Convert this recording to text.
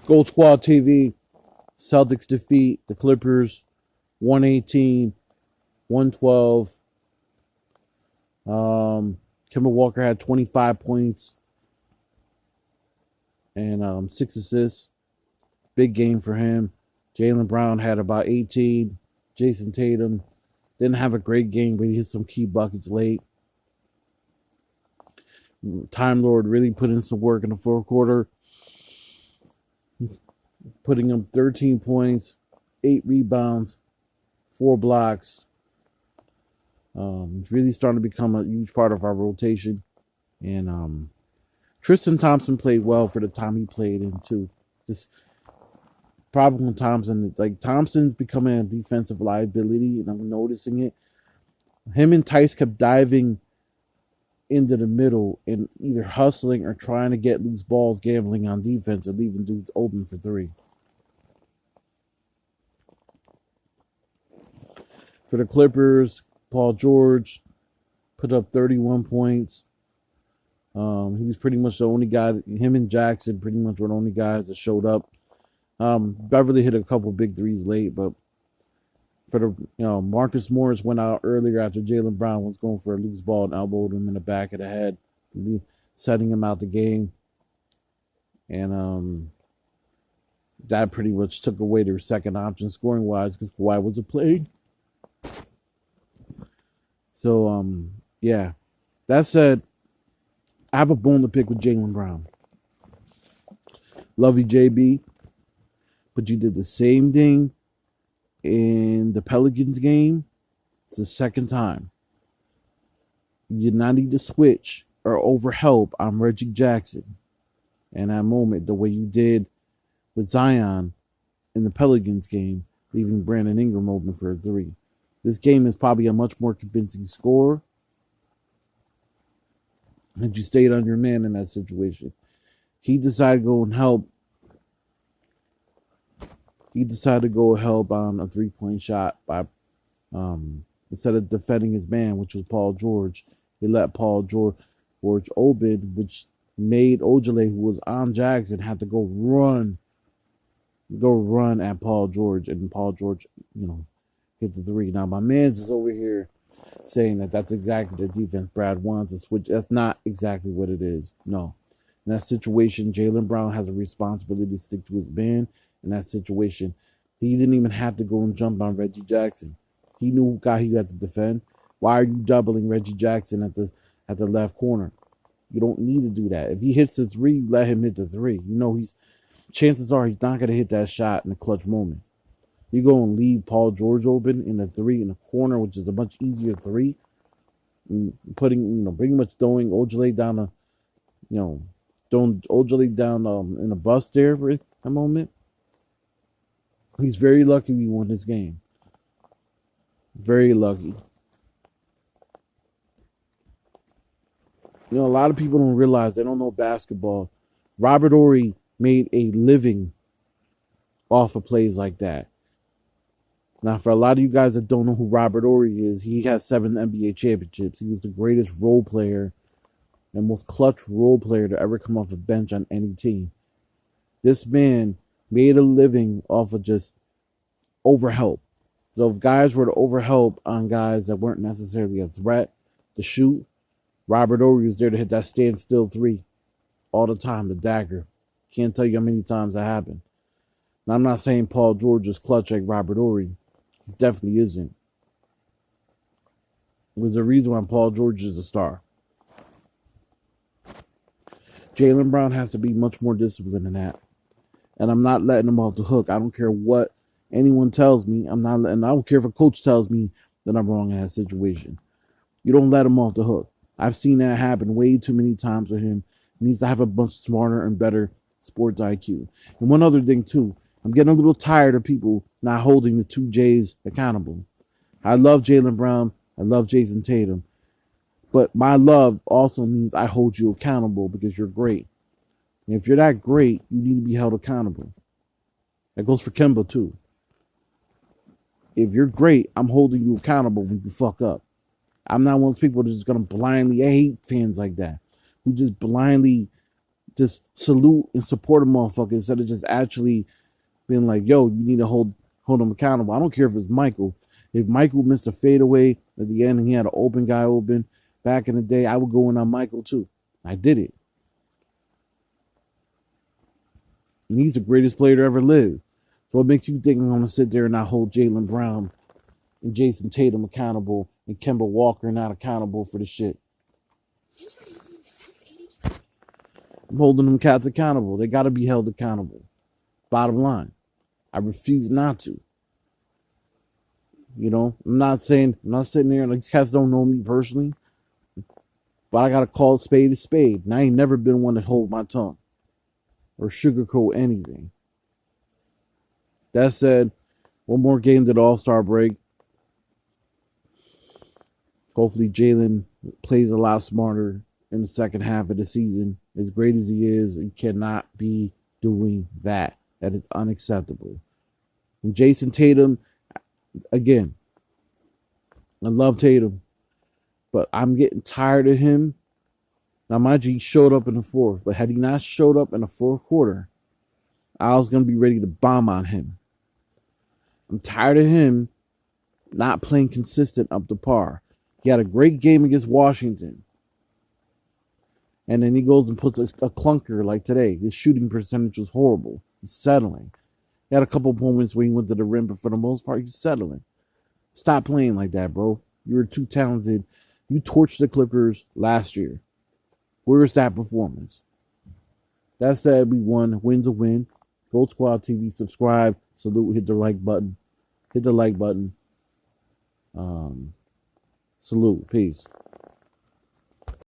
Gold Squad TV. Celtics defeat the Clippers 118-112. Kemba Walker had 25 points and 6 assists. Big game for him. Jaylen Brown had about 18. Jason Tatum didn't have a great game, but he hit some key buckets late. Timelord really put in some work in the fourth quarter, putting up 13 points, 8 rebounds, 4 blocks. It's really starting to become a huge part of our rotation. And Tristan Thompson played well for the time he played in too. Just problem with Thompson, like Thompson's becoming a defensive liability, and I'm noticing it. Him and Tice kept diving into the middle and either hustling or trying to get loose balls, gambling on defense, and leaving dudes open for 3. For the Clippers, Paul George put up 31 points. He was pretty much the only guy. Him and Jackson pretty much were the only guys that showed up. Beverly hit a couple big threes late, but for the Marcus Morris went out earlier after Jaylen Brown was going for a loose ball and elbowed him in the back of the head, setting him out the game. And that pretty much took away their second option scoring wise because Kawhi wasn't playing. So yeah. That said, I have a bone to pick with Jaylen Brown. Love you, JB. But you did the same thing in the Pelicans game. It's the second time. You did not need to switch or overhelp on Reggie Jackson. And that moment, the way you did with Zion in the Pelicans game, leaving Brandon Ingram open for a 3. This game is probably a much more convincing score. And you stayed on your man in that situation. He decided to go and help. He decided to go help on a 3-point shot by instead of defending his man, which was Paul George. He let Paul George open, which made Ojale, who was on Jackson, have to go run at Paul George, and Paul George, hit the 3. Now my man's is over here saying that that's exactly the defense Brad wants to switch. That's not exactly what it is. No. In that situation, Jaylen Brown has a responsibility to stick to his man. In that situation, he didn't even have to go and jump on Reggie Jackson. He knew who guy he had to defend. Why are you doubling Reggie Jackson at the left corner? You don't need to do that. If he hits the 3, let him hit the 3. Chances are he's not going to hit that shot in a clutch moment. You go and leave Paul George open in the 3 in the corner, which is a much easier 3. And pretty much throwing Ojale down in a bus there for a moment. He's very lucky we won this game. Very lucky. A lot of people don't realize, they don't know basketball. Robert Horry made a living off of plays like that. Now, for a lot of you guys that don't know who Robert Horry is, he has 7 NBA championships. He was the greatest role player and most clutch role player to ever come off a bench on any team. This man made a living off of just overhelp. So if guys were to overhelp on guys that weren't necessarily a threat to shoot, Robert Horry was there to hit that standstill 3 all the time, the dagger. Can't tell you how many times that happened. Now, I'm not saying Paul George is clutch like Robert Horry. He definitely isn't. There's a reason why Paul George is a star. Jaylen Brown has to be much more disciplined than that. And I'm not letting him off the hook. I don't care what anyone tells me. I don't care if a coach tells me that I'm wrong in that situation. You don't let him off the hook. I've seen that happen way too many times with him. He needs to have a much smarter and better sports IQ. And one other thing, too. I'm getting a little tired of people not holding the 2 J's accountable. I love Jaylen Brown. I love Jason Tatum. But my love also means I hold you accountable because you're great. And if you're that great, you need to be held accountable. That goes for Kemba, too. If you're great, I'm holding you accountable when you fuck up. I'm not one of those people that's just going to blindly, I hate fans like that, who just blindly just salute and support a motherfucker instead of just actually being like, yo, you need to hold him accountable. I don't care if it's Michael. If Michael missed a fadeaway at the end and he had an open guy open back in the day, I would go in on Michael too. I did it. And he's the greatest player to ever live. So what makes you think I'm going to sit there and not hold Jaylen Brown and Jason Tatum accountable and Kemba Walker not accountable for the shit? I'm holding them cats accountable. They got to be held accountable. Bottom line. I refuse not to. You know, I'm not sitting there and these cats don't know me personally, but I got to call a spade a spade. And I ain't never been one to hold my tongue or sugarcoat anything. That said, one more game to the All-Star break. Hopefully Jaylen plays a lot smarter in the second half of the season. As great as he is, he cannot be doing that. That is unacceptable. And Jason Tatum, again, I love Tatum, but I'm getting tired of him. Now, mind you, he showed up in the fourth, but had he not showed up in the fourth quarter, I was going to be ready to bomb on him. I'm tired of him not playing consistent up to par. He had a great game against Washington. And then he goes and puts a clunker like today. His shooting percentage was horrible. He's settling. He had a couple moments where he went to the rim, but for the most part, he's settling. Stop playing like that, bro. You're too talented. You torched the Clippers last year. Where's that performance? That said, we won. Win's a win. Gold Squad TV. Subscribe. Salute. Hit the like button. Hit the like button. Salute. Peace.